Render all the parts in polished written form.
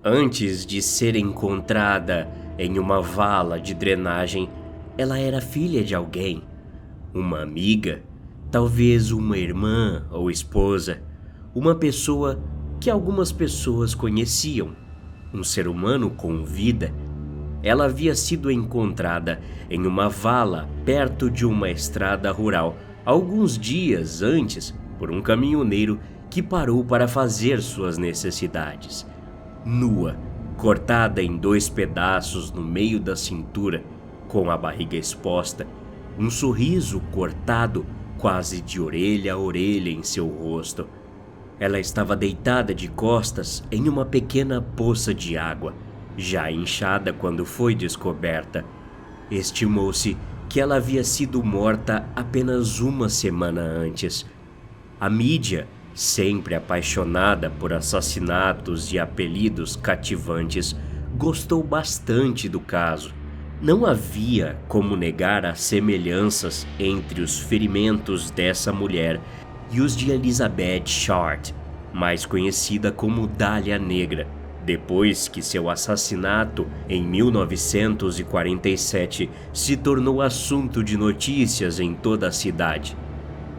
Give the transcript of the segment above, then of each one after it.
Antes de ser encontrada em uma vala de drenagem, ela era filha de alguém, uma amiga, talvez uma irmã ou esposa, uma pessoa que algumas pessoas conheciam, um ser humano com vida. Ela havia sido encontrada em uma vala perto de uma estrada rural, alguns dias antes, por um caminhoneiro que parou para fazer suas necessidades. Nua, cortada em 2 pedaços no meio da cintura, com a barriga exposta, um sorriso cortado quase de orelha a orelha em seu rosto. Ela estava deitada de costas em uma pequena poça de água, já inchada quando foi descoberta. Estimou-se que ela havia sido morta apenas uma semana antes. A mídia, sempre apaixonada por assassinatos e apelidos cativantes, gostou bastante do caso. Não havia como negar as semelhanças entre os ferimentos dessa mulher e os de Elizabeth Short, mais conhecida como Dália Negra, depois que seu assassinato em 1947 se tornou assunto de notícias em toda a cidade.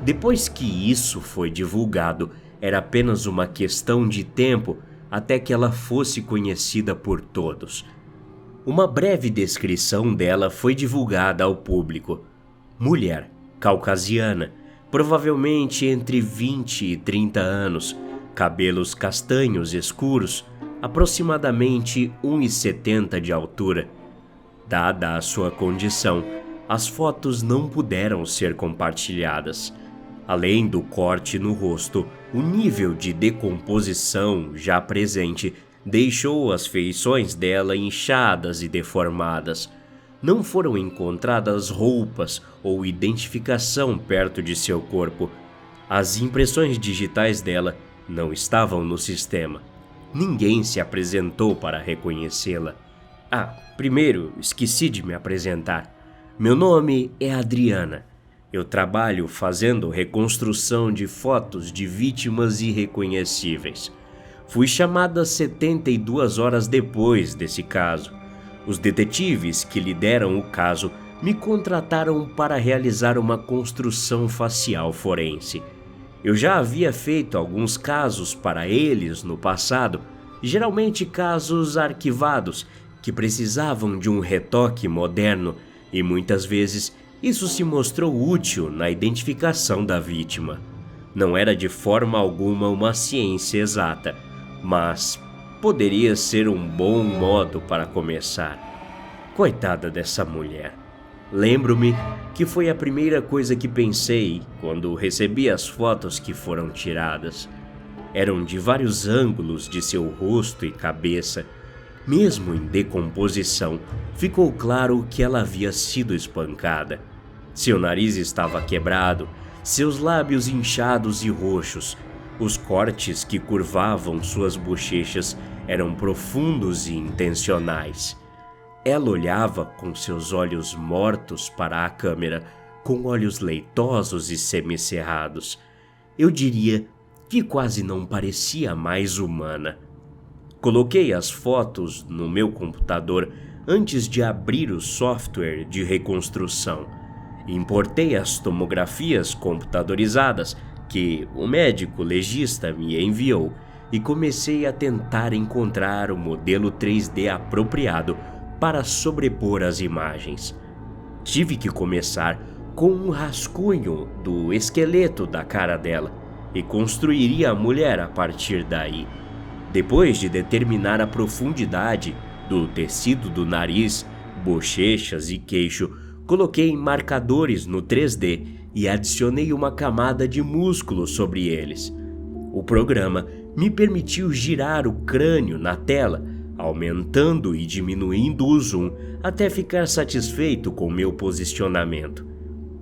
Depois que isso foi divulgado, era apenas uma questão de tempo até que ela fosse conhecida por todos. Uma breve descrição dela foi divulgada ao público. Mulher, caucasiana, provavelmente entre 20 e 30 anos, cabelos castanhos escuros, aproximadamente 1,70 de altura. Dada a sua condição, as fotos não puderam ser compartilhadas. Além do corte no rosto, o nível de decomposição já presente deixou as feições dela inchadas e deformadas. Não foram encontradas roupas ou identificação perto de seu corpo. As impressões digitais dela não estavam no sistema. Ninguém se apresentou para reconhecê-la. Primeiro, esqueci de me apresentar. Meu nome é Adriana. Eu trabalho fazendo reconstrução de fotos de vítimas irreconhecíveis. Fui chamada 72 horas depois desse caso. Os detetives que lideram o caso me contrataram para realizar uma construção facial forense. Eu já havia feito alguns casos para eles no passado, geralmente casos arquivados que precisavam de um retoque moderno, e muitas vezes isso se mostrou útil na identificação da vítima. Não era de forma alguma uma ciência exata, mas poderia ser um bom modo para começar. Coitada dessa mulher. Lembro-me que foi a primeira coisa que pensei quando recebi as fotos que foram tiradas. Eram de vários ângulos de seu rosto e cabeça. Mesmo em decomposição, ficou claro que ela havia sido espancada. Seu nariz estava quebrado, seus lábios inchados e roxos. Os cortes que curvavam suas bochechas eram profundos e intencionais. Ela olhava com seus olhos mortos para a câmera, com olhos leitosos e semicerrados. Eu diria que quase não parecia mais humana. Coloquei as fotos no meu computador antes de abrir o software de reconstrução. Importei as tomografias computadorizadas que o médico legista me enviou e comecei a tentar encontrar o modelo 3D apropriado para sobrepor as imagens. Tive que começar com um rascunho do esqueleto da cara dela e construiria a mulher a partir daí. Depois de determinar a profundidade do tecido do nariz, bochechas e queixo, coloquei marcadores no 3D e adicionei uma camada de músculo sobre eles. O programa me permitiu girar o crânio na tela, aumentando e diminuindo o zoom até ficar satisfeito com meu posicionamento.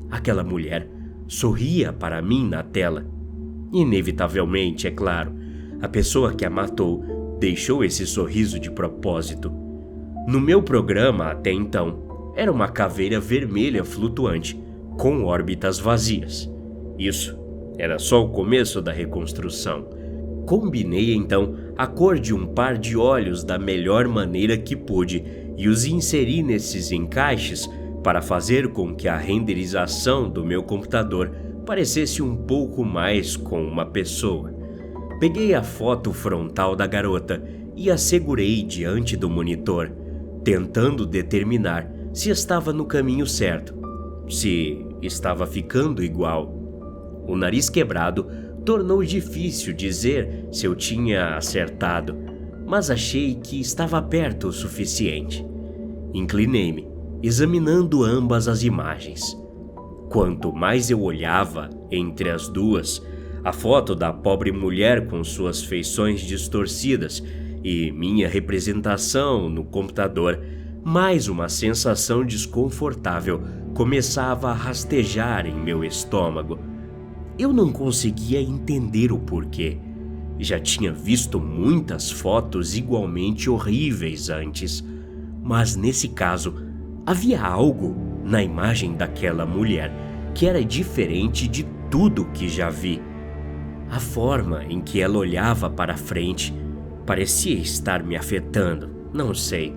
Aquela mulher sorria para mim na tela. Inevitavelmente, é claro, a pessoa que a matou deixou esse sorriso de propósito. No meu programa, até então, era uma caveira vermelha flutuante, com órbitas vazias. Isso era só o começo da reconstrução. Combinei então a cor de um par de olhos da melhor maneira que pude e os inseri nesses encaixes para fazer com que a renderização do meu computador parecesse um pouco mais com uma pessoa. Peguei a foto frontal da garota e a segurei diante do monitor, tentando determinar se estava no caminho certo, se estava ficando igual. O nariz quebrado tornou difícil dizer se eu tinha acertado, mas achei que estava perto o suficiente. Inclinei-me, examinando ambas as imagens. Quanto mais eu olhava entre as duas, a foto da pobre mulher com suas feições distorcidas e minha representação no computador, mais uma sensação desconfortável começava a rastejar em meu estômago. Eu não conseguia entender o porquê. Já tinha visto muitas fotos igualmente horríveis antes, mas nesse caso havia algo na imagem daquela mulher que era diferente de tudo que já vi. A forma em que ela olhava para frente parecia estar me afetando, não sei.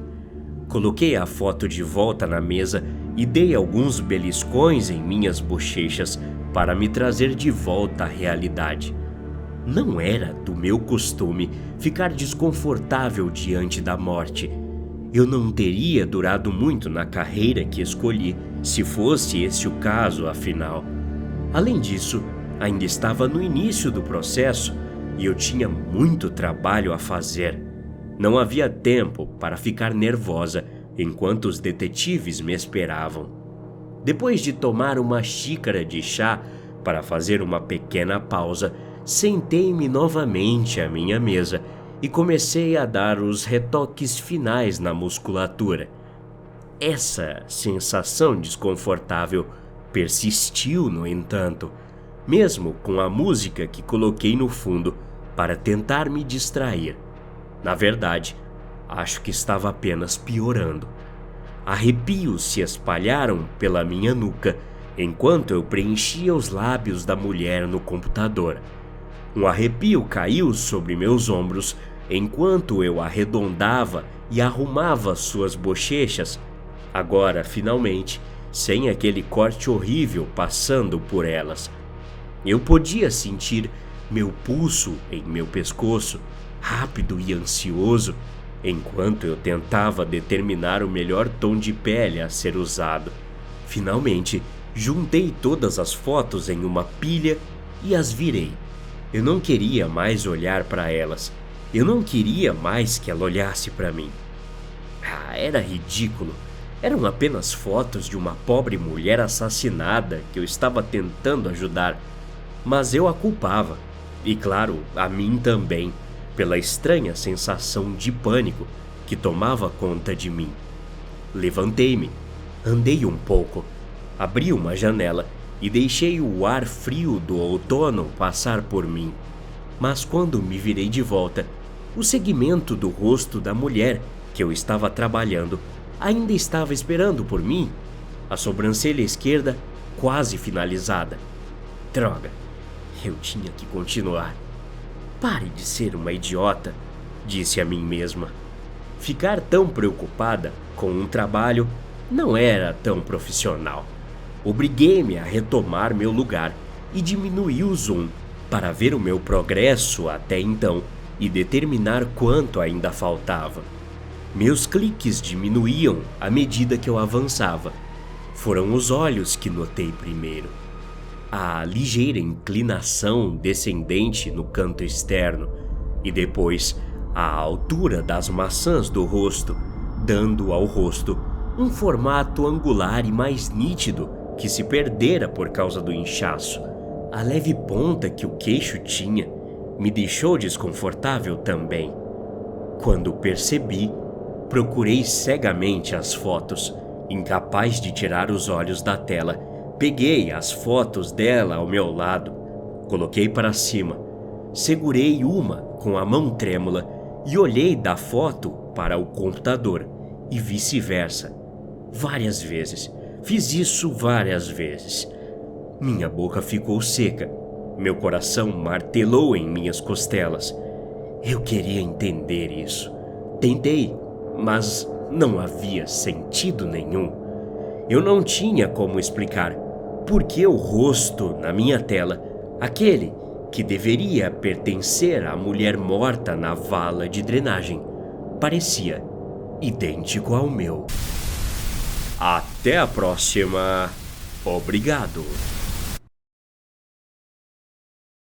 Coloquei a foto de volta na mesa e dei alguns beliscões em minhas bochechas para me trazer de volta à realidade. Não era do meu costume ficar desconfortável diante da morte. Eu não teria durado muito na carreira que escolhi, se fosse esse o caso, afinal. Além disso, ainda estava no início do processo e eu tinha muito trabalho a fazer. Não havia tempo para ficar nervosa enquanto os detetives me esperavam. Depois de tomar uma xícara de chá para fazer uma pequena pausa, sentei-me novamente à minha mesa e comecei a dar os retoques finais na musculatura. Essa sensação desconfortável persistiu, no entanto, mesmo com a música que coloquei no fundo para tentar me distrair. Na verdade, acho que estava apenas piorando. Arrepios se espalharam pela minha nuca enquanto eu preenchia os lábios da mulher no computador. Um arrepio caiu sobre meus ombros enquanto eu arredondava e arrumava suas bochechas, agora finalmente sem aquele corte horrível passando por elas. Eu podia sentir meu pulso em meu pescoço, rápido e ansioso, enquanto eu tentava determinar o melhor tom de pele a ser usado. Finalmente, juntei todas as fotos em uma pilha e as virei. Eu não queria mais olhar para elas. Eu não queria mais que ela olhasse para mim. Era ridículo. Eram apenas fotos de uma pobre mulher assassinada que eu estava tentando ajudar. Mas eu a culpava. E claro, a mim também, pela estranha sensação de pânico que tomava conta de mim. Levantei-me, andei um pouco, abri uma janela e deixei o ar frio do outono passar por mim. Mas quando me virei de volta, o segmento do rosto da mulher que eu estava trabalhando ainda estava esperando por mim, a sobrancelha esquerda quase finalizada. Droga, eu tinha que continuar. Pare de ser uma idiota, disse a mim mesma. Ficar tão preocupada com um trabalho não era tão profissional. Obriguei-me a retomar meu lugar e diminuí o zoom para ver o meu progresso até então e determinar quanto ainda faltava. Meus cliques diminuíam à medida que eu avançava. Foram os olhos que notei primeiro. A ligeira inclinação descendente no canto externo e depois a altura das maçãs do rosto, dando ao rosto um formato angular e mais nítido que se perdera por causa do inchaço. A leve ponta que o queixo tinha me deixou desconfortável também. Quando percebi, procurei cegamente as fotos, incapaz de tirar os olhos da tela. Peguei as fotos dela ao meu lado, coloquei para cima, segurei uma com a mão trêmula e olhei da foto para o computador e vice-versa. Várias vezes. Fiz isso várias vezes. Minha boca ficou seca. Meu coração martelou em minhas costelas. Eu queria entender isso. Tentei, mas não havia sentido nenhum. Eu não tinha como explicar por que o rosto na minha tela, aquele que deveria pertencer à mulher morta na vala de drenagem, parecia idêntico ao meu. Até a próxima. Obrigado.